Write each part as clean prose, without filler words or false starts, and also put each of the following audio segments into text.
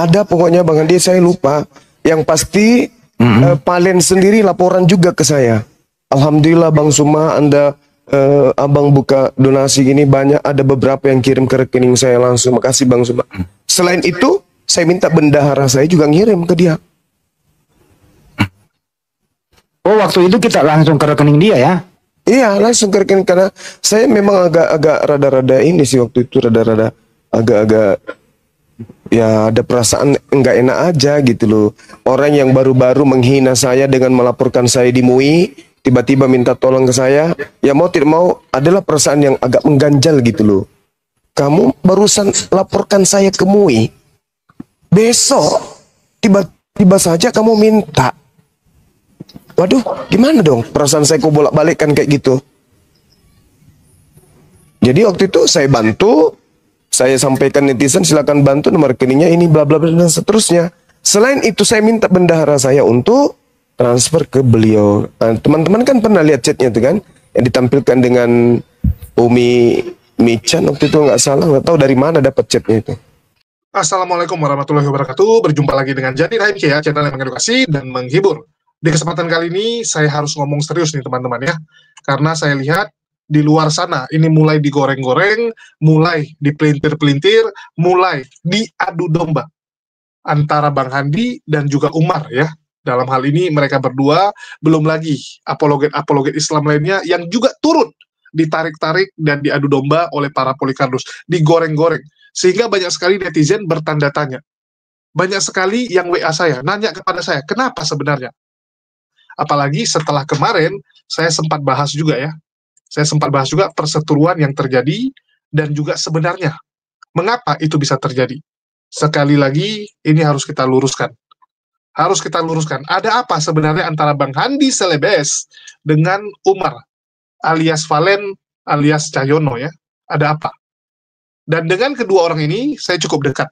Ada pokoknya Bang Andi, saya lupa. Yang pasti Palen sendiri laporan juga ke saya. Alhamdulillah Bang Suma, Anda Abang buka donasi ini banyak, ada beberapa yang kirim ke rekening saya langsung. Makasih Bang Suma. Selain itu, saya minta bendahara saya juga ngirim ke dia. Oh, waktu itu kita langsung ke rekening dia ya? Iya, langsung ke rekening, karena saya memang agak-agak rada-rada ini sih waktu itu, rada-rada agak-agak ya ada perasaan nggak enak aja gitu loh. Orang yang baru-baru menghina saya dengan melaporkan saya di MUI, tiba-tiba minta tolong ke saya, ya mau tidak mau adalah perasaan yang agak mengganjal gitu loh. Kamu barusan laporkan saya ke MUI, besok tiba-tiba saja kamu minta. Waduh, gimana dong perasaan saya kok bolak-balikkan kayak gitu. Jadi waktu itu saya bantu, saya sampaikan netizen silakan bantu nomor rekeningnya ini bla bla bla dan seterusnya. Selain itu saya minta bendahara saya untuk transfer ke beliau. Nah, teman-teman kan pernah lihat chatnya itu kan, yang ditampilkan dengan Umi Michan waktu itu, nggak salah, nggak tahu dari mana dapat chatnya itu. Assalamualaikum warahmatullahi wabarakatuh. Berjumpa lagi dengan Jadi Rahim ya, channel yang mengedukasi dan menghibur. Di kesempatan kali ini saya harus ngomong serius nih teman-teman ya, karena saya lihat di luar sana ini mulai digoreng-goreng, mulai dipelintir-pelintir, mulai diadu domba antara Bang Handi dan juga Umar ya. Dalam hal ini mereka berdua, belum lagi apologet-apologet Islam lainnya yang juga turut ditarik-tarik dan diadu domba oleh para Polikardus, digoreng-goreng. Sehingga banyak sekali netizen bertanda tanya. Banyak sekali yang WA saya, nanya kepada saya, kenapa sebenarnya? Apalagi setelah kemarin, saya sempat bahas juga ya. Saya sempat bahas juga perseteruan yang terjadi, dan juga sebenarnya, mengapa itu bisa terjadi? Sekali lagi, ini harus kita luruskan. Harus kita luruskan. Ada apa sebenarnya antara Bang Handi Celebes dengan Umar, alias Valen, alias Cahyono ya? Ada apa? Dan dengan kedua orang ini, saya cukup dekat.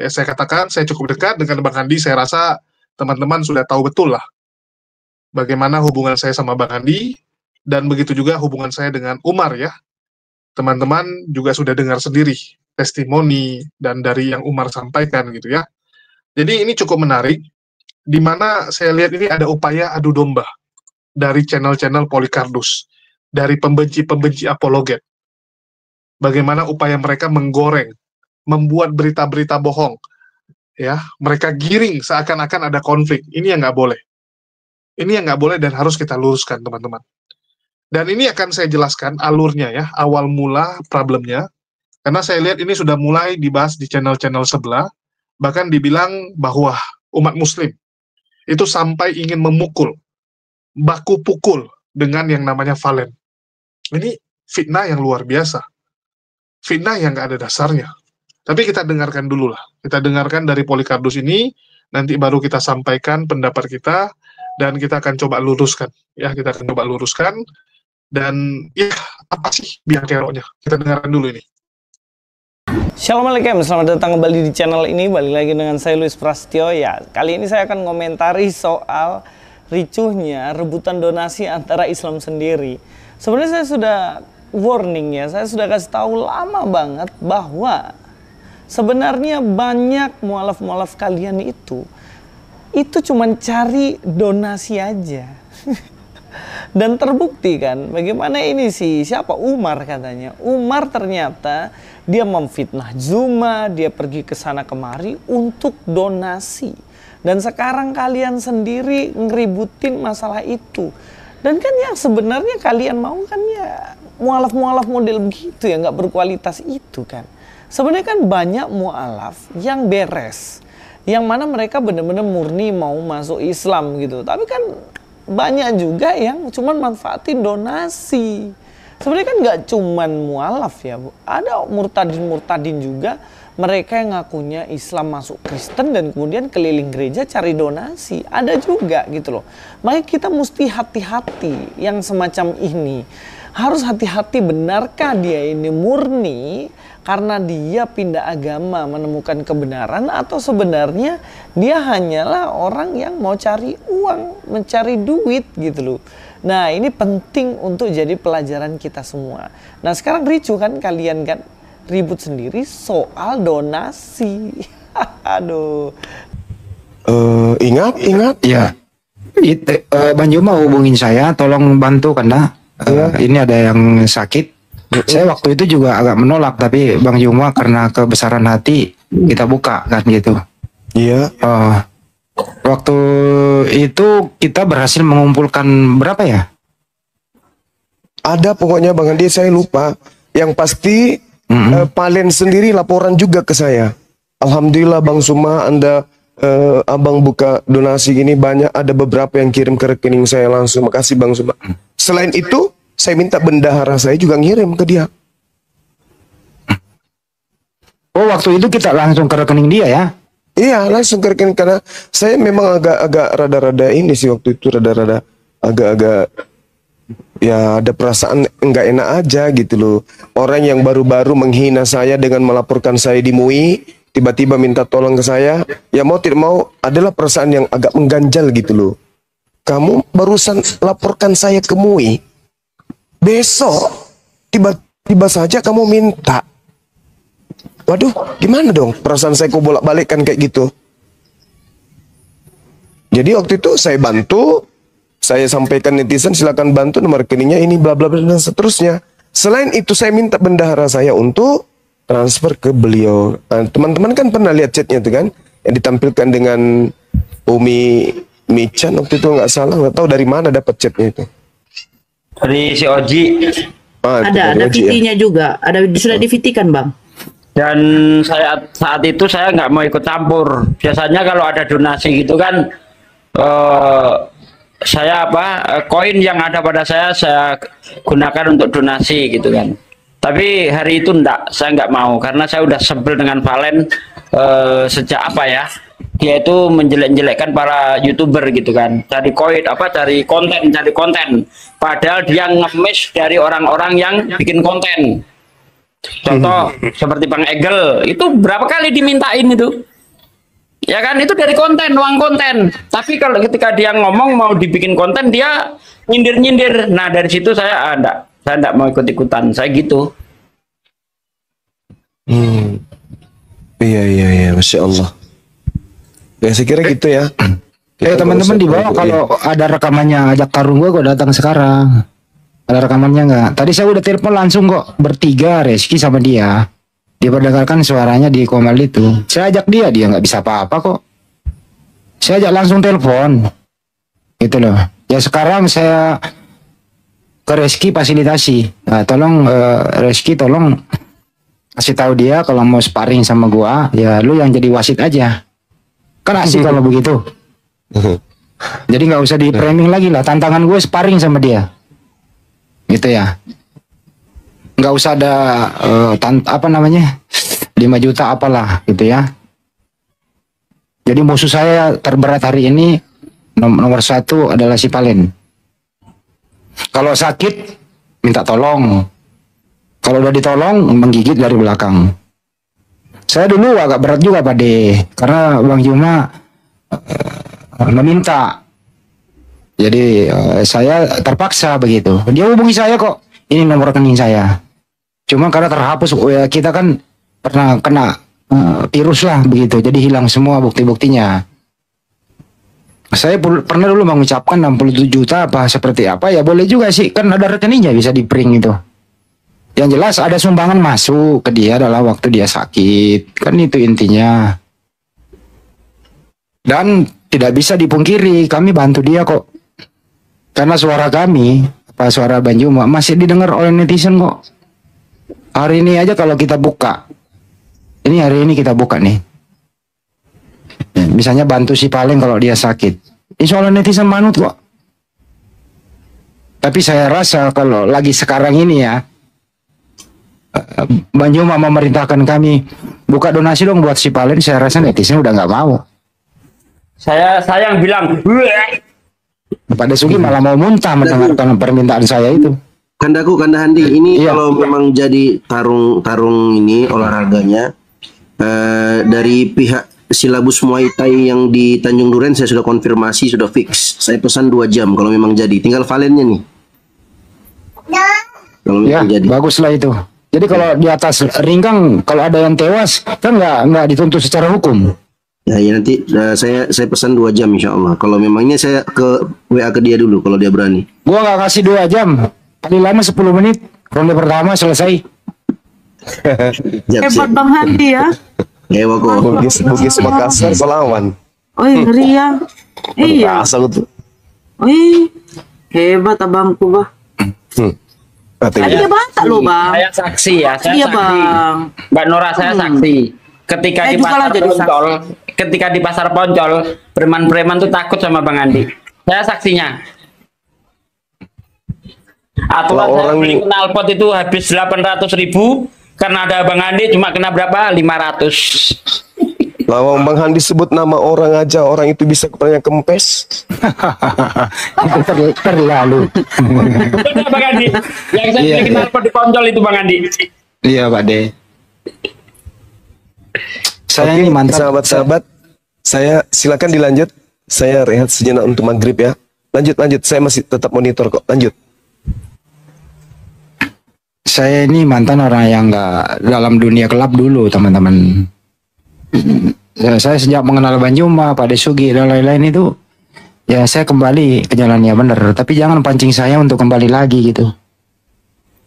Saya katakan, saya cukup dekat dengan Bang Handi. Saya rasa teman-teman sudah tahu betul lah bagaimana hubungan saya sama Bang Handi, dan begitu juga hubungan saya dengan Umar ya. Teman-teman juga sudah dengar sendiri testimoni dan dari yang Umar sampaikan gitu ya. Jadi ini cukup menarik, di mana saya lihat ini ada upaya adu domba dari channel-channel Polikardus, dari pembenci-pembenci apologet. Bagaimana upaya mereka menggoreng, membuat berita-berita bohong, ya, mereka giring seakan-akan ada konflik. Ini yang nggak boleh. Ini yang nggak boleh dan harus kita luruskan, teman-teman. Dan ini akan saya jelaskan alurnya ya, awal mula problemnya, karena saya lihat ini sudah mulai dibahas di channel-channel sebelah, bahkan dibilang bahwa umat muslim itu sampai ingin memukul, baku pukul dengan yang namanya Valen. Ini fitnah yang luar biasa. Fitnah yang nggak ada dasarnya. Tapi kita dengarkan dulu lah. Kita dengarkan dari Polikardus ini, nanti baru kita sampaikan pendapat kita, dan kita akan coba luruskan. Ya, kita akan coba luruskan. Dan ya, apa sih biang keroknya? Kita dengarkan dulu ini. Assalamualaikum, selamat datang kembali di channel ini. Balik lagi dengan saya Luis Prasetyo. Ya, kali ini saya akan komentari soal ricuhnya rebutan donasi antara Islam sendiri. Sebenarnya saya sudah warning ya, saya sudah kasih tahu lama banget bahwa sebenarnya banyak mualaf-mualaf kalian itu cuma cari donasi aja. Dan terbukti kan, bagaimana ini sih, siapa Umar katanya. Umar ternyata dia memfitnah Zuma, dia pergi ke sana kemari untuk donasi. Dan sekarang kalian sendiri ngeributin masalah itu. Dan kan yang sebenarnya kalian mau kan ya mualaf-mualaf model begitu ya, nggak berkualitas itu kan. Sebenarnya kan banyak mualaf yang beres, yang mana mereka benar-benar murni mau masuk Islam gitu. Tapi kan banyak juga yang cuman manfaatin donasi. Sebenarnya kan nggak cuman mualaf ya, Bu. Ada murtadin-murtadin juga, mereka yang ngakunya Islam masuk Kristen dan kemudian keliling gereja cari donasi. Ada juga gitu loh. Makanya kita mesti hati-hati yang semacam ini. Harus hati-hati, benarkah dia ini murni karena dia pindah agama menemukan kebenaran, atau sebenarnya dia hanyalah orang yang mau cari uang, mencari duit gitu loh. Nah, ini penting untuk jadi pelajaran kita semua. Nah, sekarang ricu kan kalian kan ribut sendiri soal donasi. Aduh. Ingat. Ya. Bang Juma hubungin saya, tolong bantu karena ini ada yang sakit. Saya waktu itu juga agak menolak, tapi Bang Juma karena kebesaran hati kita buka kan gitu. Iya. Waktu itu kita berhasil mengumpulkan berapa ya? Ada pokoknya Bang Andi, saya lupa. Yang pasti Palen sendiri laporan juga ke saya. Alhamdulillah Bang Suma, Anda Abang buka donasi gini banyak, ada beberapa yang kirim ke rekening saya langsung. Makasih Bang Suma. Selain itu, saya minta bendahara saya juga ngirim ke dia. Oh, waktu itu kita langsung ke rekening dia ya? Iya, langsung ke rekening, karena saya memang agak rada-rada ini sih waktu itu, rada-rada agak ya ada perasaan enggak enak aja gitu loh. Orang yang baru-baru menghina saya dengan melaporkan saya di MUI, tiba-tiba minta tolong ke saya, ya mau tidak mau adalah perasaan yang agak mengganjal gitu loh. Kamu barusan laporkan saya ke MUI, besok tiba-tiba saja kamu minta. Waduh, gimana dong perasaan saya kok bolak-balik kan kayak gitu. Jadi waktu itu saya bantu, saya sampaikan netizen silakan bantu nomor rekeningnya ini bla bla bla dan seterusnya. Selain itu saya minta bendahara saya untuk transfer ke beliau. Teman-teman kan pernah lihat chatnya itu kan, yang ditampilkan dengan Umi Michan waktu itu, nggak salah, nggak tahu dari mana dapat chatnya itu. Dari si Oji. Ada VT-nya juga, sudah di-VT-kan Bang. Dan saat itu saya nggak mau ikut campur. Biasanya kalau ada donasi gitu kan, saya koin yang ada pada saya gunakan untuk donasi gitu kan. Tapi hari itu saya nggak mau karena saya udah sebel dengan Valen sejak dia itu menjelek-jelekkan para YouTuber gitu kan, cari koin cari konten, padahal dia ngemis dari orang-orang yang bikin konten. Contoh seperti Bang Egel itu berapa kali dimintain itu, ya kan, itu dari konten, uang konten. Tapi kalau ketika dia ngomong mau dibikin konten, dia nyindir. Nah dari situ saya enggak mau ikut-ikutan, saya gitu. Iya, Masya Allah. Ya saya kira gitu ya. Teman-teman di bawah kalau ada rekamannya ajak tarung gua datang sekarang. Ada rekamannya nggak? Tadi saya udah telepon langsung kok, bertiga, Reski sama dia. Dia perdengarkan suaranya di Komal itu. Saya ajak dia nggak bisa apa-apa kok. Saya ajak langsung telepon. Gitu loh. Ya sekarang saya ke Reski fasilitasi. Nah, tolong Reski tolong kasih tahu dia kalau mau sparring sama gua, ya lu yang jadi wasit aja. Kan asik kalau begitu. Jadi nggak usah di framing lagi lah. Tantangan gue sparring sama dia. Gitu ya, nggak usah ada 5 juta apalah gitu ya. Jadi musuh saya terberat hari ini nomor 1 adalah si Palen. Kalau sakit minta tolong, kalau udah ditolong menggigit dari belakang. Saya dulu agak berat juga Pak De, karena Bang Juma meminta. Jadi saya terpaksa begitu. Dia hubungi saya kok. Ini nomor rekening saya. Cuma karena terhapus, kita kan pernah kena virus lah begitu. Jadi hilang semua bukti-buktinya. Saya pernah dulu mengucapkan 67 juta apa seperti apa, ya boleh juga sih. Kan ada rekeningnya bisa di-print itu. Yang jelas ada sumbangan masuk ke dia adalah waktu dia sakit. Kan itu intinya. Dan tidak bisa dipungkiri, kami bantu dia kok. Karena suara kami, suara Bang Juma masih didengar oleh netizen kok. Hari ini aja kalau kita buka, hari ini kita buka nih. Misalnya bantu si Palen kalau dia sakit. Insya Allah netizen manut kok. Tapi saya rasa kalau lagi sekarang ini ya, Bang Juma memerintahkan kami buka donasi dong buat si Palen, saya rasa netizen udah nggak mau. Saya yang bilang, Pak Desuki malah mau muntah mendengarkan permintaan saya itu. Kanda Handi, ini kalau memang jadi tarung ini olahraganya dari pihak silabus Muay Thai yang di Tanjung Duren saya sudah konfirmasi, sudah fix. Saya pesan 2 jam kalau memang jadi. Tinggal Valennya nih. Kalau memang jadi. Baguslah itu. Jadi kalau di atas ring kan kalau ada yang tewas kan nggak dituntut secara hukum. Ya, ya nanti saya pesan 2 jam insya Allah. Kalau memangnya saya ke WA ke dia dulu kalau dia berani. Gua nggak kasih 2 jam, paling lama 10 menit. Ronde pertama selesai. Hebat Bang Handi ya. Ewa kok. Bugis Makassar Selawan. Oh ngeri ya. Iya. Asal itu. Wih, hebat abangku bah. Katanya. Tadi dia bantah loh bang. Saya saksi ya, saya Iya saksi. bang. Mbak Nora, saya saksi. Ketika Saya di juga lah pasar jadi Poncol, ketika di pasar Poncol, preman-preman tuh takut sama Bang Andi. Saya saksinya. Aturan saya orang- beli knalpot itu habis 800.000 karena ada Bang Andi cuma kena berapa? 500. Lawang Bang Handi sebut nama orang aja, orang itu bisa kepada kempes. Itu terlalu. Betul Bang Andi. Yang saya Iya, beli iya. knalpot di Poncol itu Bang Andi. Iya Pak De. Saya Oke, ini mantan. sahabat-sahabat, saya silakan dilanjut. Saya rehat sejenak untuk maghrib ya. Lanjut. Saya masih tetap monitor kok. Lanjut. Saya ini mantan orang yang nggak dalam dunia gelap dulu teman-teman. Ya, saya sejak mengenal Banjuma, Pak Desugi dan lain-lain itu, ya saya kembali ke jalan yang benar. Tapi jangan pancing saya untuk kembali lagi gitu.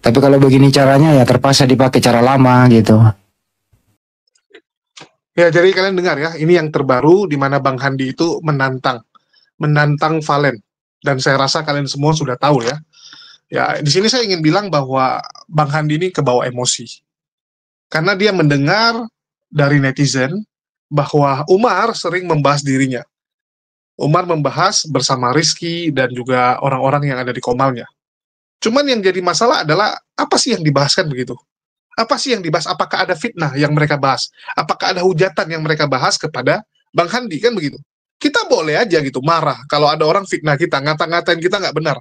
Tapi kalau begini caranya ya terpaksa dipakai cara lama gitu. Ya, jadi kalian dengar ya, ini yang terbaru di mana Bang Handi itu menantang Valen. Dan saya rasa kalian semua sudah tahu ya. Ya, di sini saya ingin bilang bahwa Bang Handi ini kebawa emosi. Karena dia mendengar dari netizen bahwa Umar sering membahas dirinya. Umar membahas bersama Rizky dan juga orang-orang yang ada di Komalnya. Cuman yang jadi masalah adalah apa sih yang dibahaskan begitu? Apa sih yang dibahas? Apakah ada fitnah yang mereka bahas? Apakah ada hujatan yang mereka bahas kepada Bang Handi? Kan begitu. Kita boleh aja gitu marah kalau ada orang fitnah kita, ngata-ngatain kita nggak benar.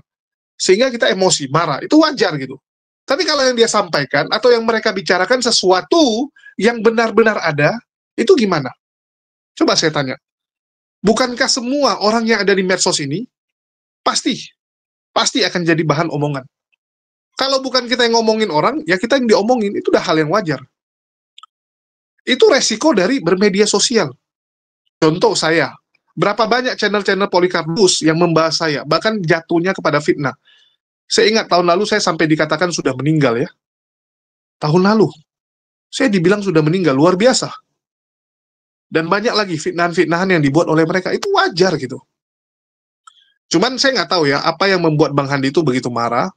Sehingga kita emosi, marah. Itu wajar gitu. Tapi kalau yang dia sampaikan atau yang mereka bicarakan sesuatu yang benar-benar ada, itu gimana? Coba saya tanya. Bukankah semua orang yang ada di medsos ini pasti akan jadi bahan omongan? Kalau bukan kita yang ngomongin orang, ya kita yang diomongin, itu udah hal yang wajar. Itu resiko dari bermedia sosial. Contoh saya, berapa banyak channel-channel Polikarpus yang membahas saya, bahkan jatuhnya kepada fitnah. Saya ingat tahun lalu saya sampai dikatakan sudah meninggal ya. Tahun lalu, saya dibilang sudah meninggal, luar biasa. Dan banyak lagi fitnahan-fitnahan yang dibuat oleh mereka, itu wajar gitu. Cuman saya nggak tahu ya, apa yang membuat Bang Handi itu begitu marah.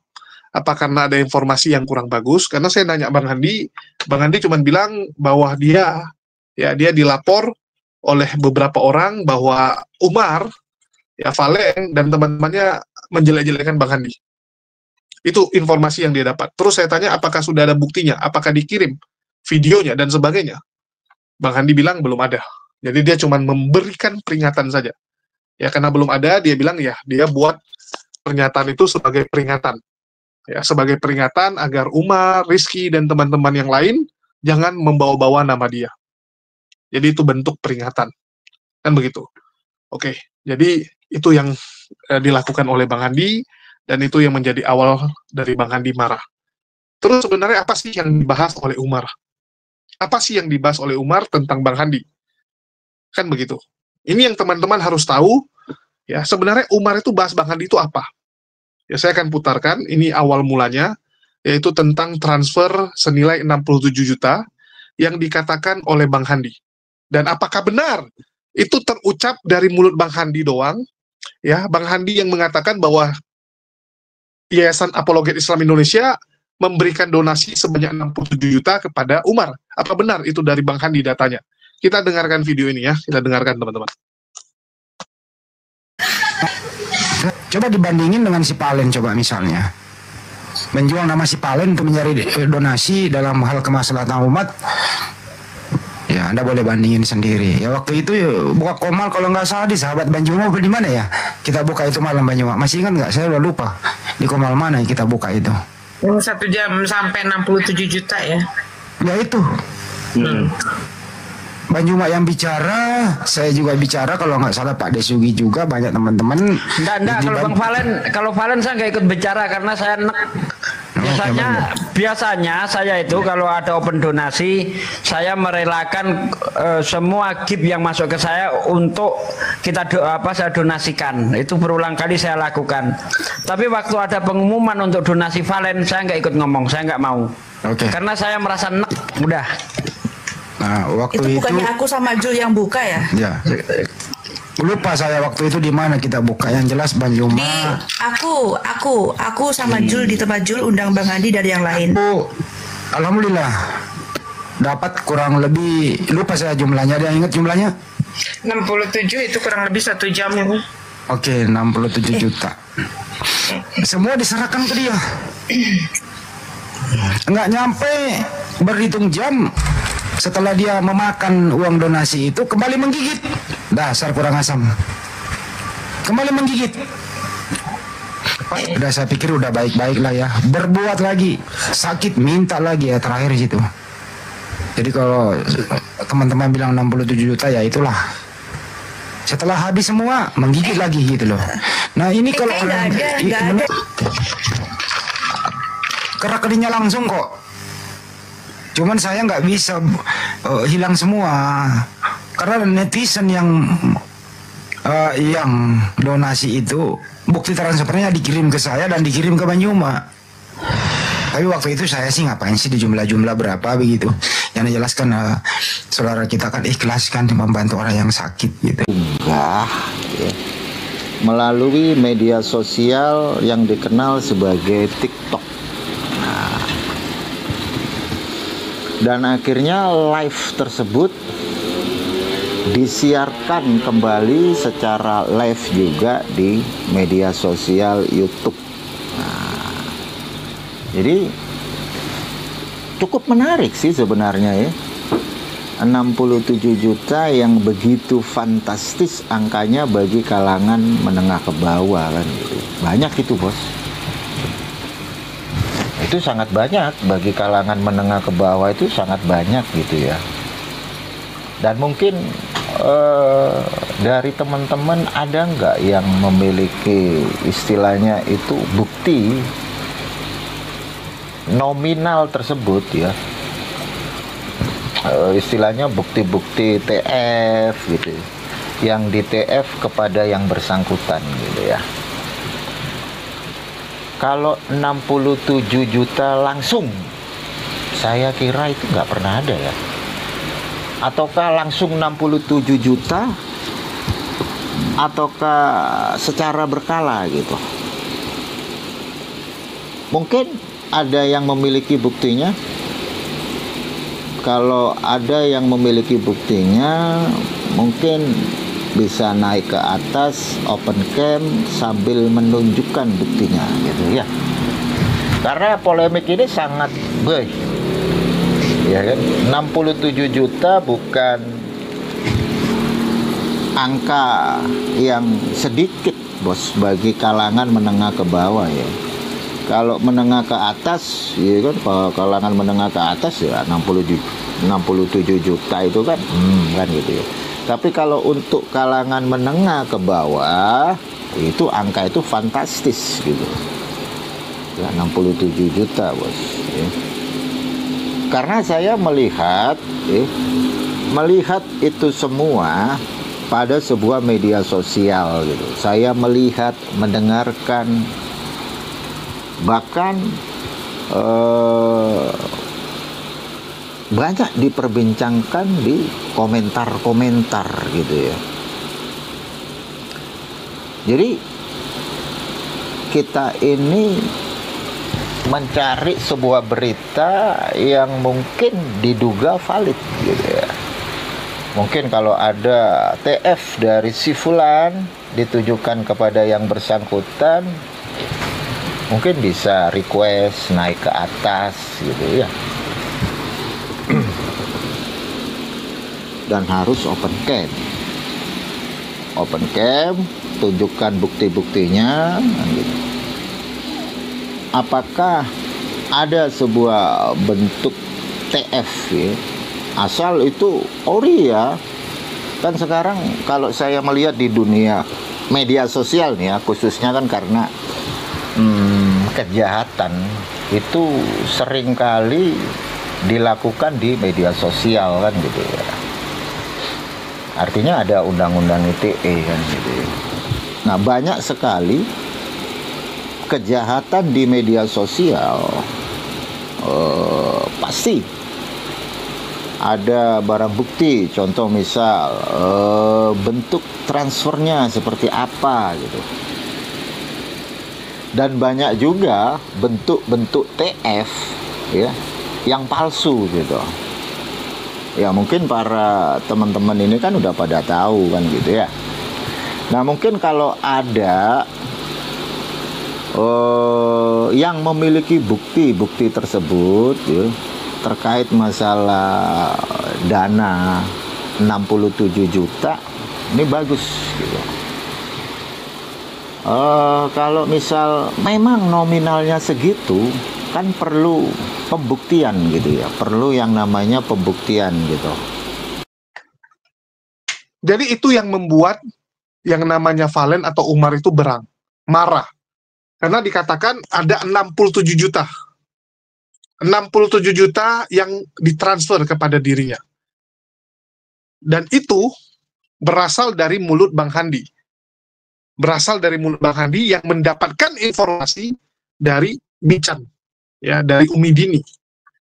Apa karena ada informasi yang kurang bagus? Karena saya nanya Bang Handi cuma bilang bahwa dia dilapor oleh beberapa orang bahwa Umar, ya Valen dan teman-temannya menjelek-jelekan Bang Handi. Itu informasi yang dia dapat. Terus saya tanya apakah sudah ada buktinya, apakah dikirim videonya dan sebagainya. Bang Handi bilang belum ada. Jadi dia cuma memberikan peringatan saja. Ya karena belum ada, dia bilang ya dia buat pernyataan itu sebagai peringatan. Ya, sebagai peringatan agar Umar, Rizky, dan teman-teman yang lain jangan membawa-bawa nama dia. Jadi itu bentuk peringatan. Kan begitu. Oke, jadi itu yang dilakukan oleh Bang Handi, dan itu yang menjadi awal dari Bang Handi marah. Terus sebenarnya apa sih yang dibahas oleh Umar? Apa sih yang dibahas oleh Umar tentang Bang Handi? Kan begitu. Ini yang teman-teman harus tahu, ya sebenarnya Umar itu bahas Bang Handi itu apa? Ya, saya akan putarkan, ini awal mulanya, yaitu tentang transfer senilai 67 juta yang dikatakan oleh Bang Handi. Dan apakah benar itu terucap dari mulut Bang Handi doang? Ya, Bang Handi yang mengatakan bahwa Yayasan Apologet Islam Indonesia memberikan donasi sebanyak 67 juta kepada Umar. Apa benar itu dari Bang Handi datanya? Kita dengarkan video ini ya, kita dengarkan teman-teman. Coba dibandingin dengan si Palen coba misalnya. Menjual nama si Palen untuk mencari donasi dalam hal kemaslahatan umat. Ya, Anda boleh bandingin sendiri. Ya waktu itu buka Komal kalau nggak salah di Sahabat Banjuma di mana ya? Kita buka itu malam Banjuma. Masih ingat nggak? Saya udah lupa. Di Komal mana yang kita buka itu? Yang 1 jam sampai 67 juta ya? Ya itu. Banjuma yang bicara, saya juga bicara, kalau nggak salah Pak Desugi juga, banyak teman-teman. Enggak, kalau Bang Valen, kalau Valen saya nggak ikut bicara karena saya enek. Oh, biasanya saya itu kalau ada open donasi, saya merelakan semua gift yang masuk ke saya untuk saya donasikan. Itu berulang kali saya lakukan. Tapi waktu ada pengumuman untuk donasi Valen, saya nggak ikut ngomong, saya nggak mau. Karena saya merasa nek, udah. Nah, waktu itu bukannya aku sama Jul yang buka ya? Ya. Lupa saya waktu itu di mana kita buka, yang jelas Banjuma. Di aku sama Jul di tempat Jul, undang Bang Andi dari yang lain. Alhamdulillah dapat kurang lebih, lupa saya jumlahnya, ada yang ingat jumlahnya? 67 itu kurang lebih 1 jam ya Bu. Oke, 67 juta. Semua diserahkan ke dia. Nggak nyampe berhitung jam, setelah dia memakan uang donasi itu kembali menggigit. Dasar kurang asam. Kembali menggigit. Udah saya pikir udah baik-baik lah ya. Berbuat lagi, sakit minta lagi ya terakhir situ. Jadi kalau teman-teman bilang 67 juta ya itulah. Setelah habis semua menggigit lagi gitu loh. Nah ini kalau orang kerak-keriknya langsung kok. Cuman saya nggak bisa hilang semua karena netizen yang donasi itu bukti transfernya dikirim ke saya dan dikirim ke Banjuma. Tapi waktu itu saya sih ngapain sih di jumlah-jumlah berapa begitu. Yang dijelaskan saudara kita kan ikhlas kan membantu orang yang sakit gitu. Enggak, ya. Melalui media sosial yang dikenal sebagai TikTok. Dan akhirnya live tersebut disiarkan kembali secara live juga di media sosial YouTube. Nah, jadi cukup menarik sih sebenarnya ya. 67 juta yang begitu fantastis angkanya bagi kalangan menengah ke bawah kan gitu. Banyak itu bos. Itu sangat banyak bagi kalangan menengah ke bawah, itu sangat banyak gitu ya. Dan mungkin dari teman-teman ada nggak yang memiliki istilahnya itu bukti nominal tersebut ya, istilahnya bukti-bukti TF gitu, yang di TF kepada yang bersangkutan gitu ya. Kalau 67 juta langsung, saya kira itu nggak pernah ada ya. Ataukah langsung 67 juta, ataukah secara berkala gitu. Mungkin ada yang memiliki buktinya. Kalau ada yang memiliki buktinya, mungkin bisa naik ke atas open cam sambil menunjukkan buktinya gitu ya. Karena polemik ini sangat ya kan, 67 juta bukan angka yang sedikit bos bagi kalangan menengah ke bawah ya. Kalau menengah ke atas ya kan, kalau kalangan menengah ke atas ya 67 juta itu kan kan gitu ya. Tapi kalau untuk kalangan menengah ke bawah itu angka itu fantastis gitu ya, 67 juta bos ya. Karena saya melihat melihat itu semua pada sebuah media sosial gitu. Saya melihat, mendengarkan, bahkan banyak diperbincangkan di komentar-komentar gitu ya. Jadi kita ini mencari sebuah berita yang mungkin diduga valid gitu ya. Mungkin kalau ada TF dari si fulan ditujukan kepada yang bersangkutan, mungkin bisa request naik ke atas gitu ya. Dan harus open cam. Open cam, tunjukkan bukti-buktinya gitu. Apakah ada sebuah bentuk TF ya? Asal itu ori ya. Kan sekarang kalau saya melihat di dunia media sosial nih ya, khususnya kan karena kejahatan itu seringkali dilakukan di media sosial kan gitu ya. Artinya ada undang-undang ITE kan gitu ya. Nah, banyak sekali kejahatan di media sosial, pasti ada barang bukti. Contoh misal bentuk transfernya seperti apa gitu. Dan banyak juga bentuk-bentuk TF ya yang palsu gitu. Ya mungkin para teman-teman ini kan udah pada tahu kan gitu ya. Nah, mungkin kalau ada yang memiliki bukti-bukti tersebut ya, terkait masalah dana 67 juta, ini bagus gitu. Kalau misal memang nominalnya segitu, kan perlu pembuktian gitu ya, perlu yang namanya pembuktian gitu. Jadi itu yang membuat yang namanya Valen atau Umar itu marah. Karena dikatakan ada 67 juta. 67 juta yang ditransfer kepada dirinya. Dan itu berasal dari mulut Bang Handi. Berasal dari mulut Bang Handi yang mendapatkan informasi dari Bican, ya, dari Umi Dini.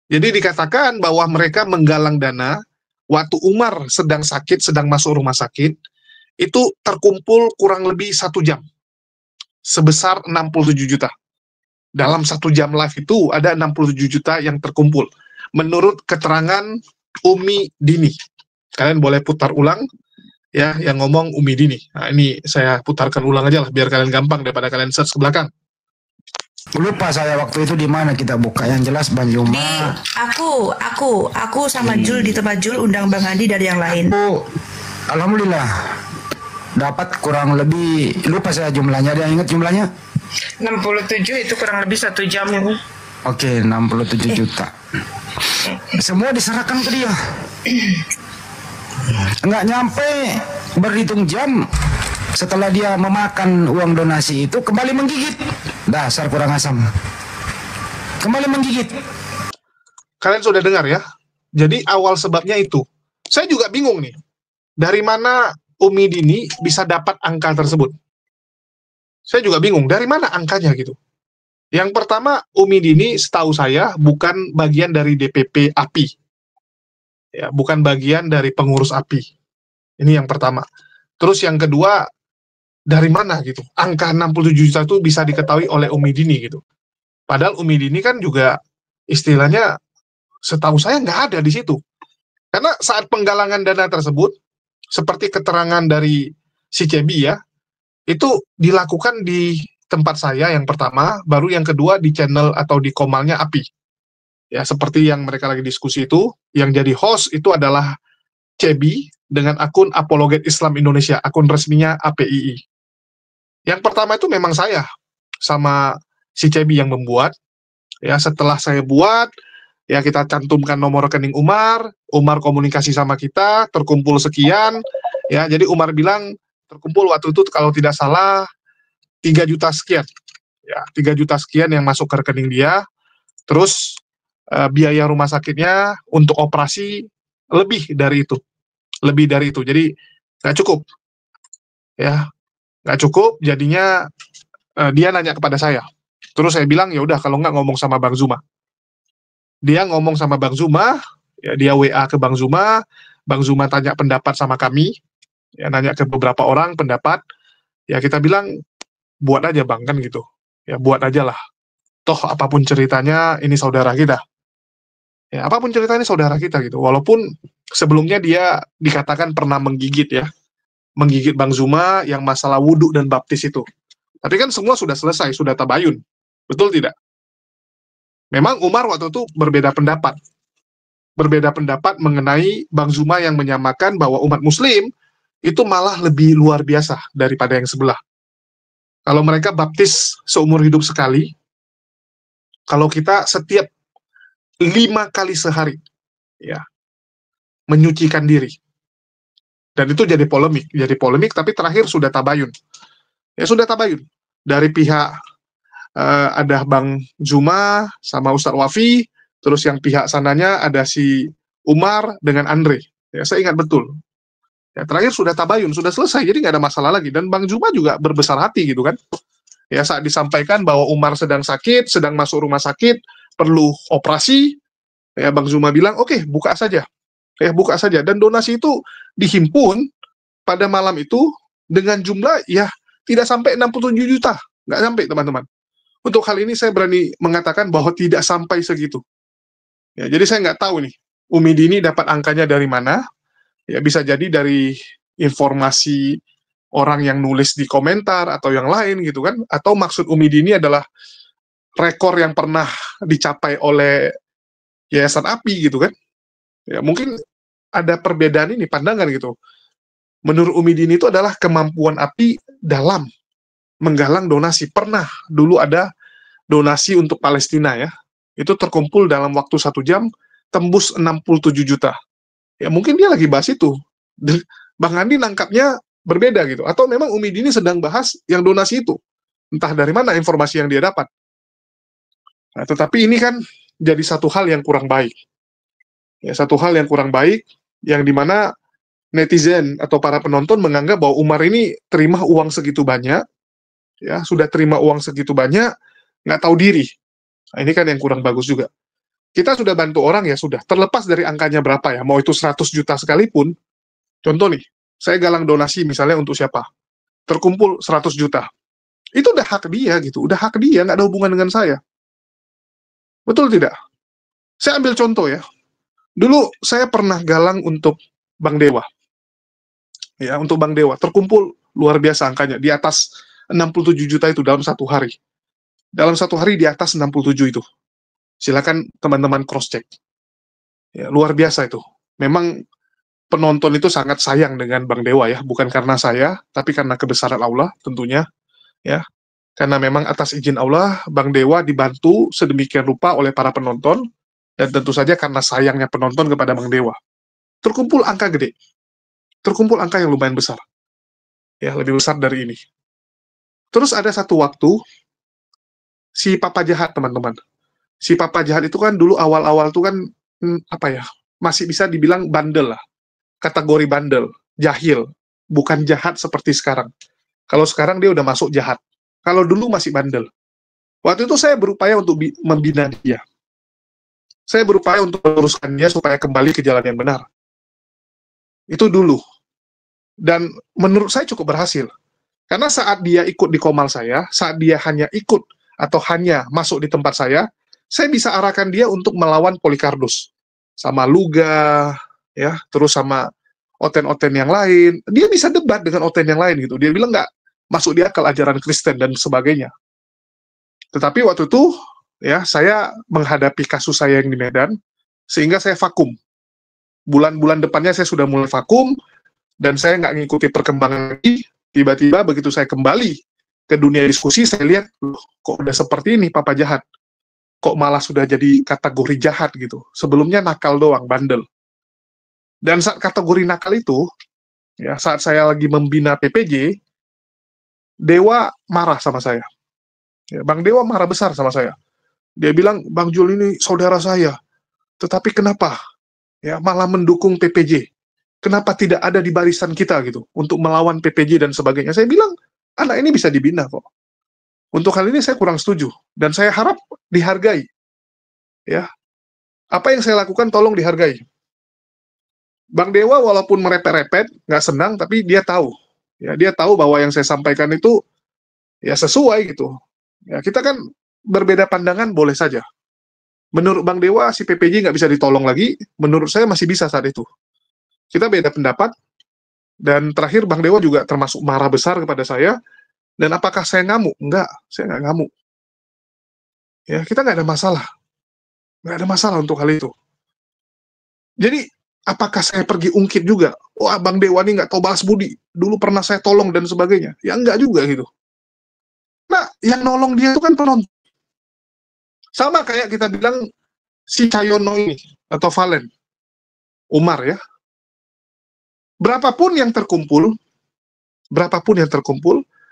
Jadi dikatakan bahwa mereka menggalang dana waktu Umar sedang sakit, sedang masuk rumah sakit, itu terkumpul kurang lebih 1 jam, sebesar 67 juta. Dalam 1 jam live itu ada 67 juta yang terkumpul, menurut keterangan Umi Dini. Kalian boleh putar ulang, ya, yang ngomong Umi Dini. Nah, ini saya putarkan ulang aja lah, biar kalian gampang daripada kalian search ke belakang. Lupa saya waktu itu di mana kita buka, yang jelas Bang Juma. Aku sama Jul di tempat Jul undang Bang Handi dari yang lain. Alhamdulillah dapat kurang lebih, lupa saya jumlahnya, ada yang ingat jumlahnya? 67 itu kurang lebih 1 jam ya. Oke, 67 juta. Semua diserahkan ke dia. Nggak nyampe berhitung jam setelah dia memakan uang donasi itu, kembali menggigit. Dasar kurang asam. Kembali menggigit. Kalian sudah dengar ya? Jadi awal sebabnya itu. Saya juga bingung nih. Dari mana Umi Dini bisa dapat angka tersebut? Saya juga bingung, dari mana angkanya gitu. Yang pertama, Umi Dini setahu saya bukan bagian dari DPP API. Ya, bukan bagian dari pengurus API. Ini yang pertama. Terus yang kedua, dari mana gitu? Angka 67 juta itu bisa diketahui oleh Umi Dini gitu. Padahal Umi Dini kan juga istilahnya setahu saya nggak ada di situ. Karena saat penggalangan dana tersebut, seperti keterangan dari si Cebi ya, itu dilakukan di tempat saya yang pertama, baru yang kedua di channel atau di komalnya API. Ya, seperti yang mereka lagi diskusi itu, yang jadi host itu adalah Cebi dengan akun Apologet Islam Indonesia, akun resminya APII. Yang pertama itu memang saya sama si Cebi yang membuat. Ya, setelah saya buat, ya kita cantumkan nomor rekening Umar komunikasi sama kita, terkumpul sekian. Ya, jadi Umar bilang terkumpul waktu itu kalau tidak salah 3 juta sekian. Ya, 3 juta sekian yang masuk ke rekening dia. Terus biaya rumah sakitnya untuk operasi lebih dari itu. Lebih dari itu. Jadi nggak cukup. Ya, nggak cukup, jadinya dia nanya kepada saya. Terus saya bilang, ya udah kalau nggak ngomong sama Bang Zuma. Dia ngomong sama Bang Zuma, ya dia WA ke Bang Zuma tanya pendapat sama kami, ya nanya ke beberapa orang pendapat, ya kita bilang, buat aja Bang, kan gitu. Ya buat aja lah. Toh apapun ceritanya, ini saudara kita. Ya apapun ceritanya saudara kita gitu. Walaupun sebelumnya dia dikatakan pernah menggigit ya. Menggigit Bang Zuma yang masalah wudhu dan baptis itu. Tapi kan semua sudah selesai, sudah tabayun. Betul tidak? Memang Umar waktu itu berbeda pendapat. Berbeda pendapat mengenai Bang Zuma yang menyamakan bahwa umat muslim itu malah lebih luar biasa daripada yang sebelah. Kalau mereka baptis seumur hidup sekali, kalau kita setiap 5 kali sehari, ya, menyucikan diri. Dan itu jadi polemik, tapi terakhir sudah tabayun. Ya sudah tabayun. Dari pihak ada Bang Zuma sama Ustadz Wafi, terus yang pihak sananya ada si Umar dengan Andre. Ya, saya ingat betul. Ya, terakhir sudah tabayun, sudah selesai, jadi nggak ada masalah lagi. Dan Bang Zuma juga berbesar hati gitu kan. Ya, saat disampaikan bahwa Umar sedang sakit, sedang masuk rumah sakit, perlu operasi, ya Bang Zuma bilang, oke, buka saja. Ya, buka saja. Dan donasi itu dihimpun pada malam itu dengan jumlah ya tidak sampai 67 juta. Nggak sampai, teman-teman. Untuk hal ini saya berani mengatakan bahwa tidak sampai segitu. Ya, jadi saya nggak tahu nih, Umi Dini dapat angkanya dari mana. Ya, bisa jadi dari informasi orang yang nulis di komentar atau yang lain gitu kan. Atau maksud Umi Dini adalah rekor yang pernah dicapai oleh Yayasan API gitu kan. Ya, mungkin ada perbedaan ini, pandangan gitu. Menurut Umi Dini itu adalah kemampuan API dalam menggalang donasi. Pernah dulu ada donasi untuk Palestina ya, itu terkumpul dalam waktu 1 jam tembus 67 juta. Ya mungkin dia lagi bahas itu. Bang Andi nangkapnya berbeda gitu. Atau memang Umi Dini sedang bahas yang donasi itu. Entah dari mana informasi yang dia dapat. Nah, tetapi ini kan jadi satu hal yang kurang baik. Ya, satu hal yang kurang baik, yang dimana netizen atau para penonton menganggap bahwa Umar ini terima uang segitu banyak, ya sudah terima uang segitu banyak, nggak tahu diri. Nah, ini kan yang kurang bagus juga. Kita sudah bantu orang ya sudah, terlepas dari angkanya berapa ya, mau itu 100 juta sekalipun. Contoh nih, saya galang donasi misalnya untuk siapa, terkumpul 100 juta. Itu udah hak dia gitu, udah hak dia, nggak ada hubungan dengan saya. Betul tidak? Saya ambil contoh ya. Dulu saya pernah galang untuk Bang Dewa. Ya, untuk Bang Dewa. Terkumpul luar biasa angkanya. Di atas 67 juta itu dalam 1 hari. Dalam 1 hari di atas 67 itu. Silakan teman-teman cross-check. Ya, luar biasa itu. Memang penonton itu sangat sayang dengan Bang Dewa ya. Bukan karena saya, tapi karena kebesaran Allah tentunya. Ya, karena memang atas izin Allah, Bang Dewa dibantu sedemikian rupa oleh para penonton. Dan tentu saja karena sayangnya penonton kepada Bang Dewa. Terkumpul angka gede. Terkumpul angka yang lumayan besar. Ya, lebih besar dari ini. Terus ada satu waktu, si Papa Jahat, teman-teman. Si Papa Jahat itu kan dulu awal-awal tuh kan, apa ya, masih bisa dibilang bandel lah. Kategori bandel, jahil. Bukan jahat seperti sekarang. Kalau sekarang dia udah masuk jahat. Kalau dulu masih bandel. Waktu itu saya berupaya untuk membina dia. Saya berupaya untuk meluruskan dia supaya kembali ke jalan yang benar. Itu dulu. Dan menurut saya cukup berhasil. Karena saat dia ikut di komal saya, saat dia hanya ikut atau hanya masuk di tempat saya bisa arahkan dia untuk melawan Polikarpus. Sama Luga, ya, terus sama oten-oten yang lain. Dia bisa debat dengan oten yang lain gitu. Dia bilang nggak masuk di akal ajaran Kristen dan sebagainya. Tetapi waktu itu, ya, saya menghadapi kasus saya yang di Medan, sehingga saya vakum. Bulan-bulan depannya saya sudah mulai vakum, dan saya nggak ngikuti perkembangan lagi. Tiba-tiba begitu saya kembali ke dunia diskusi, saya lihat, loh, kok udah seperti ini Papa Jahat. Kok malah sudah jadi kategori jahat gitu. Sebelumnya nakal doang, bandel. Dan saat kategori nakal itu, ya, saat saya lagi membina PPJ, Dewa marah sama saya. Ya, Bang Dewa marah besar sama saya. Dia bilang, Bang Jul ini saudara saya. Tetapi kenapa? Ya, malah mendukung PPJ. Kenapa tidak ada di barisan kita gitu untuk melawan PPJ dan sebagainya? Saya bilang, anak ini bisa dibina kok. Untuk hal ini saya kurang setuju dan saya harap dihargai. Ya. Apa yang saya lakukan tolong dihargai. Bang Dewa walaupun merepet-repet, nggak senang, tapi dia tahu. Ya, dia tahu bahwa yang saya sampaikan itu ya sesuai gitu. Ya, kita kan berbeda pandangan boleh saja. Menurut Bang Dewa si PPJ nggak bisa ditolong lagi, menurut saya masih bisa saat itu. Kita beda pendapat, dan terakhir Bang Dewa juga termasuk marah besar kepada saya, dan apakah saya ngamuk? Enggak, saya nggak ngamuk. Ya, kita nggak ada masalah. Nggak ada masalah untuk hal itu. Jadi, apakah saya pergi ungkit juga? Wah, Bang Dewa ini nggak tahu balas budi, dulu pernah saya tolong dan sebagainya. Ya, enggak juga gitu. Nah, yang nolong dia itu kan penonton. Sama kayak kita bilang, si Cahyono ini, atau Valen, Umar ya, berapapun yang terkumpul,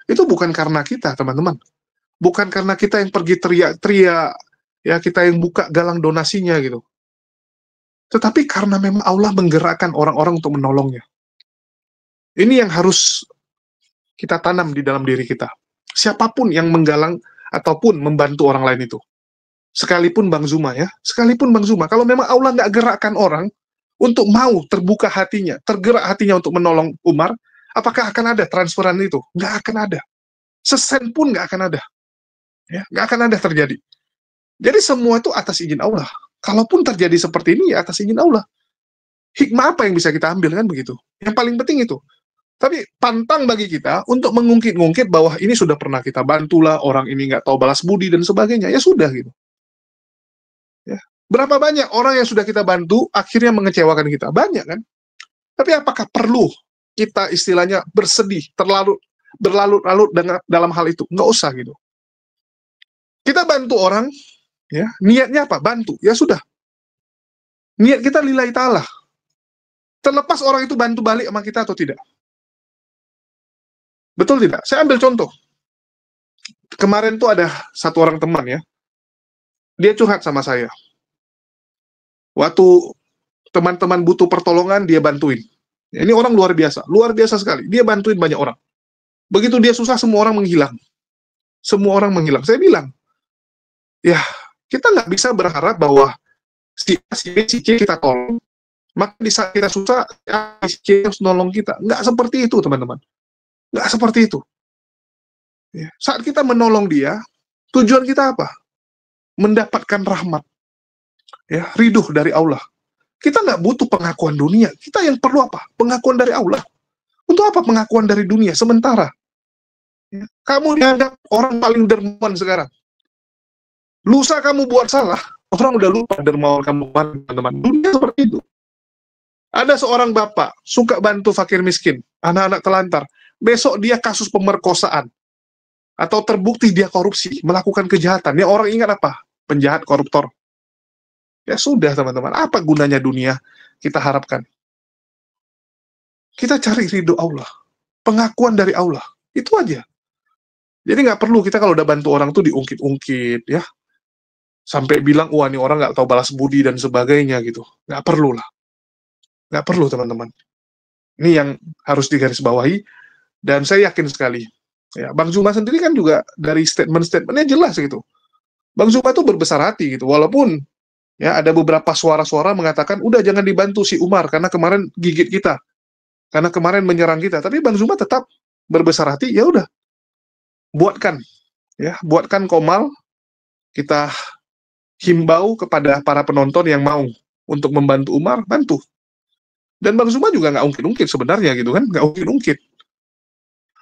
itu bukan karena kita, teman-teman. bukan karena kita yang pergi teriak-teriak, ya kita yang buka galang donasinya gitu. Tetapi karena memang Allah menggerakkan orang-orang untuk menolongnya. Ini yang harus kita tanam di dalam diri kita. Siapapun yang menggalang ataupun membantu orang lain itu. Sekalipun Bang Zuma ya, sekalipun Bang Zuma, kalau memang Allah nggak gerakkan orang untuk mau terbuka hatinya, tergerak hatinya untuk menolong Umar, apakah akan ada transferan itu? Nggak akan ada. Sesen pun nggak akan ada. Ya, nggak akan ada terjadi. Jadi semua itu atas izin Allah. Kalaupun terjadi seperti ini, ya atas izin Allah. Hikmah apa yang bisa kita ambil kan begitu? Yang paling penting itu. Tapi pantang bagi kita untuk mengungkit-ungkit bahwa ini sudah pernah kita bantulah, orang ini nggak tahu balas budi dan sebagainya. Ya sudah gitu. Ya. Berapa banyak orang yang sudah kita bantu akhirnya mengecewakan kita? Banyak kan? Tapi apakah perlu kita istilahnya bersedih, berlarut-larut dalam hal itu? Nggak usah gitu. Kita bantu orang, ya niatnya apa? Bantu. Ya sudah. Niat kita lillahi ta'ala. Terlepas orang itu bantu balik sama kita atau tidak. Betul tidak? Saya ambil contoh. Kemarin tuh ada satu orang teman ya. Dia curhat sama saya. Waktu teman-teman butuh pertolongan, dia bantuin. Ini orang luar biasa sekali. Dia bantuin banyak orang. Begitu dia susah, semua orang menghilang. Semua orang menghilang. Saya bilang, ya kita nggak bisa berharap bahwa si B, si C kita tolong, maka di saat kita susah, si C harus nolong kita. Nggak seperti itu, teman-teman. Nggak seperti itu. Ya. Saat kita menolong dia, tujuan kita apa? Mendapatkan rahmat. Ya, ridho dari Allah. Kita nggak butuh pengakuan dunia. Kita yang perlu apa? Pengakuan dari Allah. Untuk apa pengakuan dari dunia? Sementara. Ya. Kamu dianggap orang paling dermawan sekarang. Lusa kamu buat salah, orang udah lupa dermawan kamu, teman-teman. Dunia seperti itu. Ada seorang bapak, suka bantu fakir miskin, anak-anak telantar. Besok dia kasus pemerkosaan. Atau terbukti dia korupsi, melakukan kejahatan. Ya orang ingat apa? Penjahat, koruptor. Ya sudah teman-teman, apa gunanya dunia kita harapkan? Kita cari ridho Allah. Pengakuan dari Allah. Itu aja. Jadi nggak perlu kita kalau udah bantu orang tuh diungkit-ungkit ya. Sampai bilang, wah ini orang nggak tahu balas budi dan sebagainya gitu. Nggak perlu lah. Nggak perlu teman-teman. Ini yang harus digarisbawahi. Dan saya yakin sekali, ya, Bang Zuma sendiri kan juga dari statement-statementnya jelas gitu. Bang Zuma tuh berbesar hati gitu, walaupun ya ada beberapa suara-suara mengatakan, udah jangan dibantu si Umar karena kemarin gigit kita, karena kemarin menyerang kita. Tapi Bang Zuma tetap berbesar hati, ya udah, buatkan Komal, kita himbau kepada para penonton yang mau untuk membantu Umar, bantu. Dan Bang Zuma juga nggak ungkit-ungkit sebenarnya gitu kan, nggak ungkit-ungkit.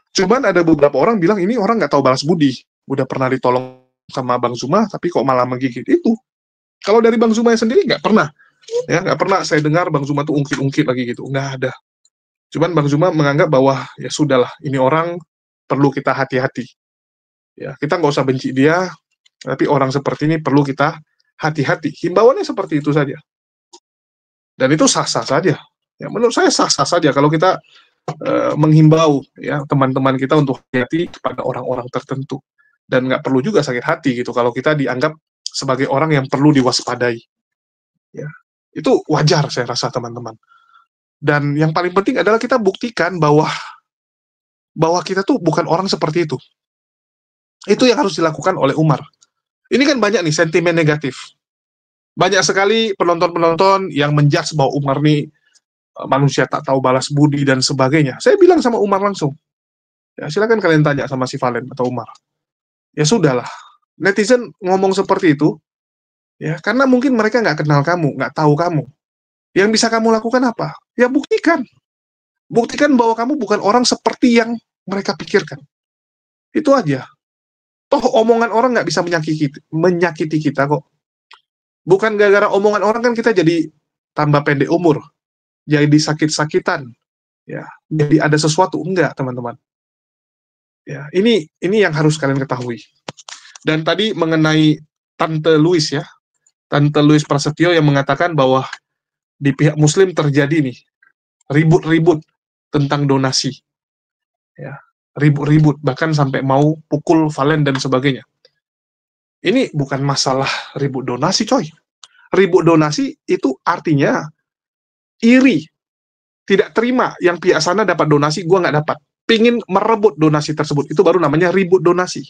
Cuman ada beberapa orang bilang ini orang nggak tahu balas budi, udah pernah ditolong sama Bang Zuma, tapi kok malah menggigit itu. Kalau dari Bang Zuma sendiri nggak pernah, ya nggak pernah saya dengar Bang Zuma tuh ungkit-ungkit lagi gitu, nggak ada. Cuman Bang Zuma menganggap bahwa ya sudahlah, ini orang perlu kita hati-hati. Ya kita nggak usah benci dia, tapi orang seperti ini perlu kita hati-hati. Himbauannya seperti itu saja. Dan itu sah-sah saja. Ya menurut saya sah-sah saja kalau kita menghimbau ya teman-teman kita untuk hati-hati kepada orang-orang tertentu, dan nggak perlu juga sakit hati gitu kalau kita dianggap sebagai orang yang perlu diwaspadai. Ya, itu wajar saya rasa teman-teman. Dan yang paling penting adalah kita buktikan bahwa kita tuh bukan orang seperti itu. Itu yang harus dilakukan oleh Umar. Ini kan banyak nih sentimen negatif. Banyak sekali penonton-penonton yang menjudge bahwa Umar nih manusia tak tahu balas budi dan sebagainya. Saya bilang sama Umar langsung, ya silakan kalian tanya sama si Valen atau Umar. Ya sudahlah, netizen ngomong seperti itu, ya karena mungkin mereka nggak kenal kamu, nggak tahu kamu. Yang bisa kamu lakukan apa? Ya buktikan bahwa kamu bukan orang seperti yang mereka pikirkan. Itu aja. Toh omongan orang nggak bisa menyakiti kita kok. Bukan gara-gara omongan orang kan kita jadi tambah pendek umur. Jadi sakit-sakitan, ya, jadi ada sesuatu, enggak teman-teman. Ya, ini yang harus kalian ketahui. Dan tadi mengenai Tante Louis ya, Tante Louis Prasetyo yang mengatakan bahwa di pihak Muslim terjadi nih ribut-ribut tentang donasi, ya, ribut-ribut, bahkan sampai mau pukul Valen dan sebagainya. Ini bukan masalah ribut donasi, coy. Ribut donasi itu artinya iri, tidak terima yang pihak sana dapat donasi, gua nggak dapat. Pingin merebut donasi tersebut, itu baru namanya ribut donasi.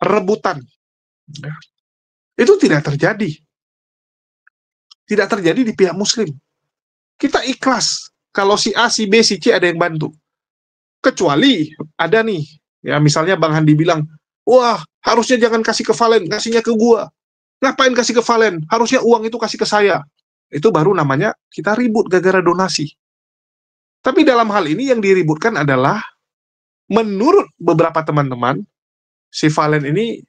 Rebutan. Ya. Itu tidak terjadi. Tidak terjadi di pihak Muslim. Kita ikhlas kalau si A, si B, si C ada yang bantu. Kecuali ada nih, ya misalnya Bang Handi bilang, wah harusnya jangan kasih ke Valen, kasihnya ke gua. Ngapain kasih ke Valen? Harusnya uang itu kasih ke saya. Itu baru namanya kita ribut gara-gara donasi. Tapi dalam hal ini yang diributkan adalah, menurut beberapa teman-teman, si Valen ini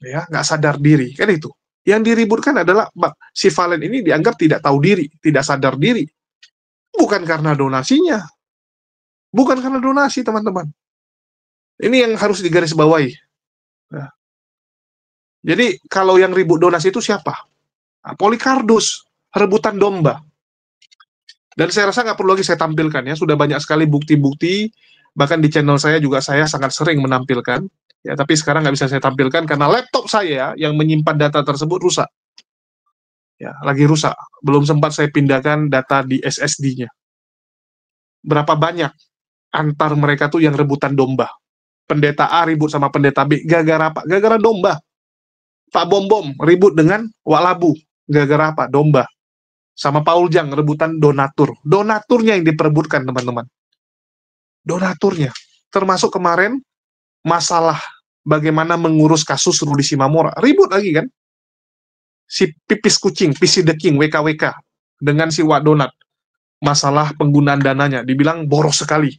ya nggak sadar diri, kan itu. Yang diributkan adalah si Valen ini dianggap tidak tahu diri, tidak sadar diri. Bukan karena donasinya. Bukan karena donasi, teman-teman. Ini yang harus digarisbawahi. Nah. Jadi, kalau yang ribut donasi itu siapa? Nah, Polikardus, rebutan domba. Dan saya rasa nggak perlu lagi saya tampilkan ya, sudah banyak sekali bukti-bukti, bahkan di channel saya juga saya sangat sering menampilkan. Ya, tapi sekarang nggak bisa saya tampilkan karena laptop saya yang menyimpan data tersebut rusak. Ya, lagi rusak. Belum sempat saya pindahkan data di SSD-nya. Berapa banyak antar mereka tuh yang rebutan domba. Pendeta A ribut sama pendeta B. Gara-gara apa? Gara-gara domba. Pak Bom-Bom ribut dengan Wak Labu. Gara-gara apa? Domba. Sama Paul Jang rebutan donatur. Donaturnya yang diperebutkan, teman-teman. Donaturnya. Termasuk kemarin masalah bagaimana mengurus kasus Rudi Simamora. Ribut lagi kan? Si pipis kucing, PC the King, WKWK. Dengan si Wak Donat. Masalah penggunaan dananya. Dibilang boros sekali.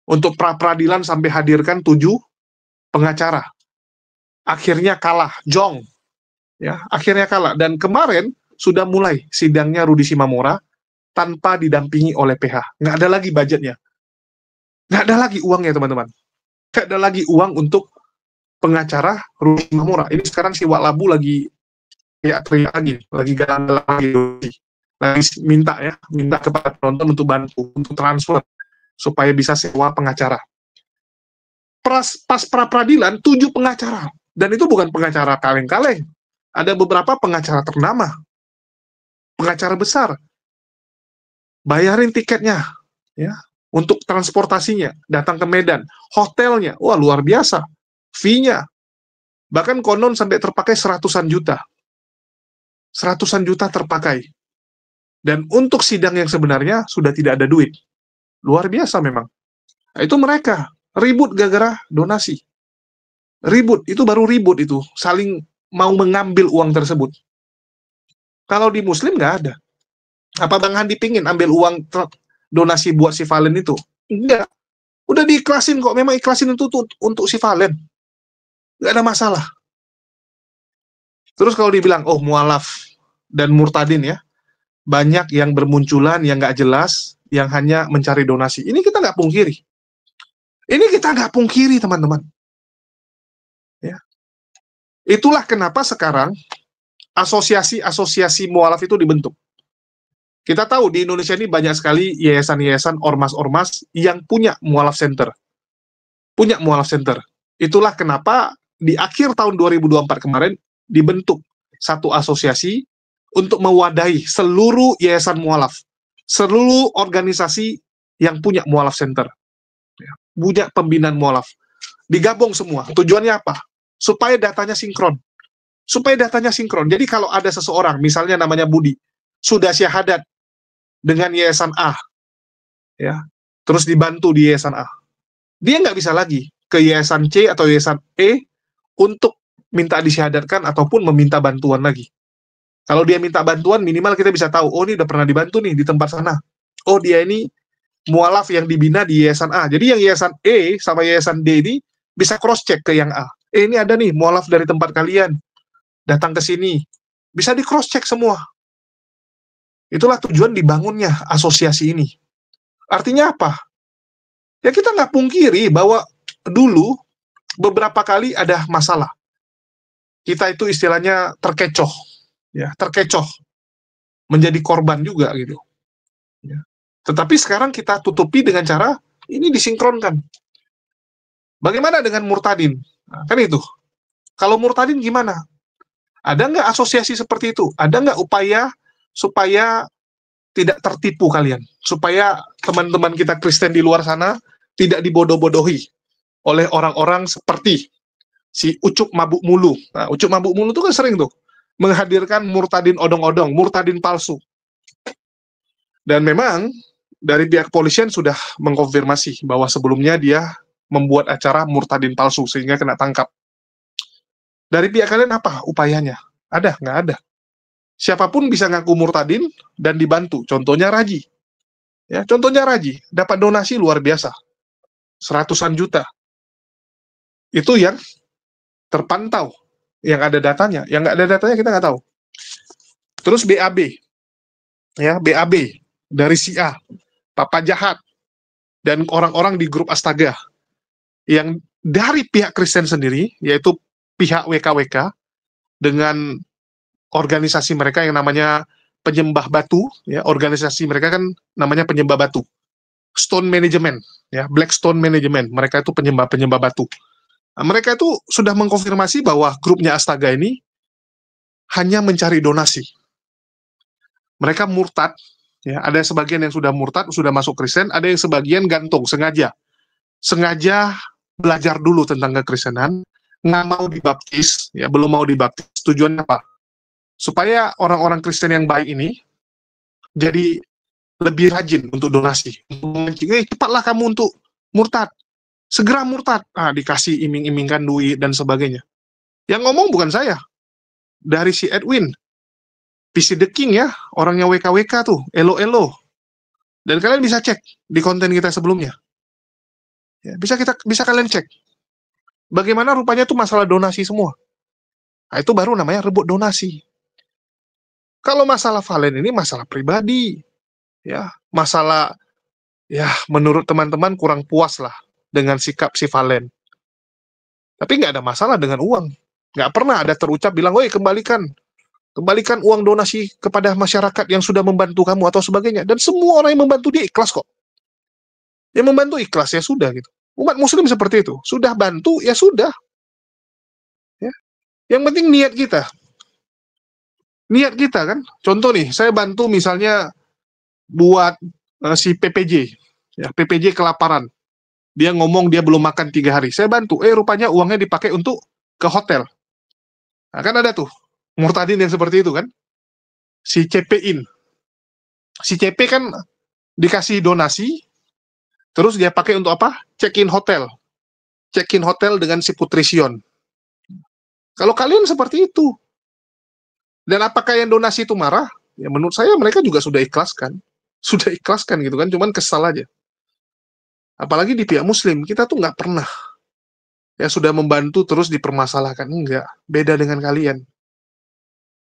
Untuk pra-peradilan sampai hadirkan 7 pengacara. Akhirnya kalah, Jong. Ya, akhirnya kalah. Dan kemarin sudah mulai sidangnya Rudi Simamora tanpa didampingi oleh PH. Nggak ada lagi budgetnya. Nggak ada lagi uangnya, teman-teman. Nggak ada lagi uang untuk pengacara Rudi Simamora. Ini sekarang si Wak Labu lagi teriak lagi, lagi galang-galang lagi. Lagi minta kepada penonton untuk bantu, untuk transfer, supaya bisa sewa pengacara. Pas pra-peradilan, 7 pengacara. Dan itu bukan pengacara kaleng-kaleng. Ada beberapa pengacara ternama. Pengacara besar. Bayarin tiketnya. Ya, untuk transportasinya. Datang ke Medan. Hotelnya. Wah, luar biasa. Fee-nya. Bahkan konon sampai terpakai 100-an juta. 100-an juta terpakai. Dan untuk sidang yang sebenarnya sudah tidak ada duit. Luar biasa memang. Nah, itu mereka ribut gara-gara donasi. Ribut, itu baru ribut itu. Saling mau mengambil uang tersebut. Kalau di Muslim nggak ada. Apa Bang Handi pingin ambil uang donasi buat si Valen itu? Enggak. Udah diiklasin kok. Memang ikhlasin itu untuk si Valen. Nggak ada masalah. Terus kalau dibilang, oh mualaf dan murtadin ya. Banyak yang bermunculan, yang nggak jelas, yang hanya mencari donasi. Ini kita nggak pungkiri. Ini kita nggak pungkiri, teman-teman. Ya. Itulah kenapa sekarang asosiasi-asosiasi mualaf itu dibentuk. Kita tahu di Indonesia ini banyak sekali yayasan-yayasan ormas-ormas yang punya mualaf center. Punya mualaf center. Itulah kenapa di akhir tahun 2024 kemarin dibentuk satu asosiasi untuk mewadahi seluruh yayasan mualaf, seluruh organisasi yang punya mualaf center, punya pembinaan mualaf, digabung semua. Tujuannya apa? Supaya datanya sinkron. Supaya datanya sinkron. Jadi kalau ada seseorang, misalnya namanya Budi, sudah syahadat dengan yayasan A, ya, terus dibantu di yayasan A, dia nggak bisa lagi ke yayasan C atau yayasan E untuk minta disyahadatkan ataupun meminta bantuan lagi. Kalau dia minta bantuan, minimal kita bisa tahu, oh ini udah pernah dibantu nih di tempat sana. Oh dia ini mualaf yang dibina di yayasan A. Jadi yang yayasan E sama yayasan D ini bisa cross-check ke yang A. Ini ada nih mualaf dari tempat kalian. Datang ke sini. Bisa di cross-check semua. Itulah tujuan dibangunnya asosiasi ini. Artinya apa? Ya kita nggak pungkiri bahwa dulu beberapa kali ada masalah. Kita itu istilahnya terkecoh. Ya, terkecoh, menjadi korban juga gitu. Ya. Tetapi sekarang kita tutupi dengan cara ini disinkronkan. Bagaimana dengan murtadin? Nah, kan itu. Kalau murtadin gimana? Ada nggak asosiasi seperti itu? Ada nggak upaya supaya tidak tertipu kalian? Supaya teman-teman kita Kristen di luar sana tidak dibodoh-bodohi oleh orang-orang seperti si Ucup Mabuk Mulu. Nah, Ucup Mabuk Mulu itu kan sering tuh menghadirkan murtadin odong-odong, murtadin palsu. Dan memang dari pihak kepolisian sudah mengkonfirmasi bahwa sebelumnya dia membuat acara murtadin palsu sehingga kena tangkap. Dari pihak kalian apa upayanya? Ada? Nggak ada. Siapapun bisa ngaku murtadin dan dibantu. Contohnya Raji. Ya, contohnya Raji dapat donasi luar biasa, seratusan juta. Itu yang terpantau, yang ada datanya. Yang nggak ada datanya kita nggak tahu. Terus BAB, ya BAB dari si A, Papa Jahat, dan orang-orang di grup Astaga yang dari pihak Kristen sendiri, yaitu pihak WKWK dengan organisasi mereka yang namanya Penyembah Batu, ya organisasi mereka kan namanya Penyembah Batu, Stone Management, ya Black Stone Management, mereka itu penyembah batu. Nah, mereka itu sudah mengkonfirmasi bahwa grupnya Astaga ini hanya mencari donasi. Mereka murtad, ya ada sebagian yang sudah murtad, sudah masuk Kristen, ada yang sebagian gantung sengaja belajar dulu tentang kekristenan, nggak mau dibaptis, ya belum mau dibaptis. Tujuannya apa? Supaya orang-orang Kristen yang baik ini jadi lebih rajin untuk donasi. Cepatlah kamu untuk murtad, segera murtad. Ah, dikasih iming-imingkan duit dan sebagainya. Yang ngomong bukan saya, dari si Edwin, PC The King ya, orangnya WKWK tuh, Elo. Dan kalian bisa cek di konten kita sebelumnya. Ya, bisa kalian cek. Bagaimana rupanya itu masalah donasi semua. Nah, itu baru namanya rebut donasi. Kalau masalah Valen ini masalah pribadi. Ya, masalah ya menurut teman-teman kurang puas lah dengan sikap si Valen. Tapi nggak ada masalah dengan uang. Nggak pernah ada terucap bilang, "Woi, kembalikan uang donasi kepada masyarakat yang sudah membantu kamu," atau sebagainya. Dan semua orang yang membantu dia ikhlas kok. Yang membantu ikhlas ya sudah gitu. Umat muslim seperti itu. Sudah bantu ya sudah. Ya. Yang penting niat kita. Niat kita kan. Contoh nih, saya bantu misalnya buat si PPJ. Ya, PPJ kelaparan. Dia ngomong dia belum makan 3 hari. Saya bantu. Rupanya uangnya dipakai untuk ke hotel. Nah, kan ada tuh murtadin yang seperti itu kan. Si CP-in. Si CP kan dikasih donasi, terus dia pakai untuk apa? Check-in hotel. Check-in hotel dengan si Putri Sion. Kalau kalian seperti itu, dan apakah yang donasi itu marah? Ya menurut saya mereka juga sudah ikhlaskan. Sudah ikhlaskan gitu kan, cuman kesal aja. Apalagi di pihak muslim, kita tuh nggak pernah ya sudah membantu terus dipermasalahkan. Enggak, beda dengan kalian.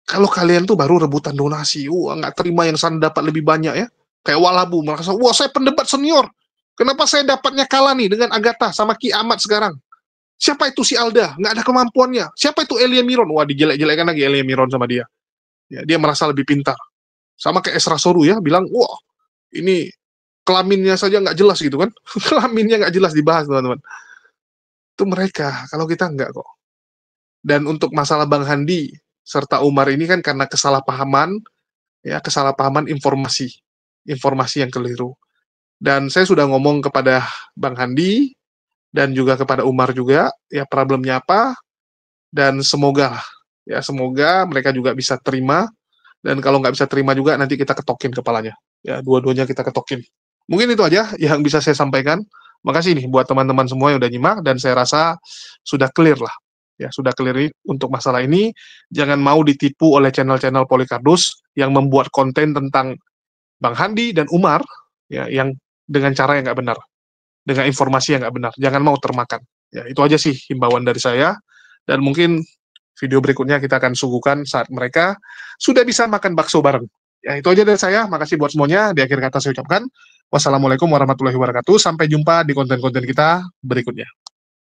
Kalau kalian tuh baru rebutan donasi, nggak terima yang sana dapat lebih banyak ya. Kayak Walabu, merasa, wah saya pendebat senior. Kenapa saya dapatnya kalah nih dengan Agatha sama Ki Ahmad sekarang? Siapa itu si Alda? Nggak ada kemampuannya. Siapa itu Elia Miron? Wah, dijelek-jelekan lagi Elia Miron sama dia. Ya, dia merasa lebih pintar. Sama kayak Esra Soru ya, bilang, wah ini kelaminnya saja nggak jelas gitu kan. Kelaminnya nggak jelas dibahas teman-teman. Itu mereka, kalau kita nggak kok. Dan untuk masalah Bang Handi serta Umar ini kan karena kesalahpahaman informasi yang keliru. Dan saya sudah ngomong kepada Bang Handi dan juga kepada Umar juga ya problemnya apa, dan semoga mereka juga bisa terima, dan kalau nggak bisa terima juga nanti kita ketokin kepalanya ya, dua-duanya kita ketokin. Mungkin itu aja yang bisa saya sampaikan. Makasih nih buat teman-teman semua yang udah nyimak, dan saya rasa sudah clear lah. Ya, sudah clear untuk masalah ini. Jangan mau ditipu oleh channel-channel Polikardus yang membuat konten tentang Bang Handi dan Umar ya, yang dengan cara yang nggak benar, dengan informasi yang nggak benar. Jangan mau termakan. Ya, itu aja sih himbauan dari saya. Dan mungkin video berikutnya kita akan suguhkan saat mereka sudah bisa makan bakso bareng. Ya, itu aja dari saya. Makasih buat semuanya. Di akhir kata saya ucapkan wassalamualaikum warahmatullahi wabarakatuh. Sampai jumpa di konten-konten kita berikutnya.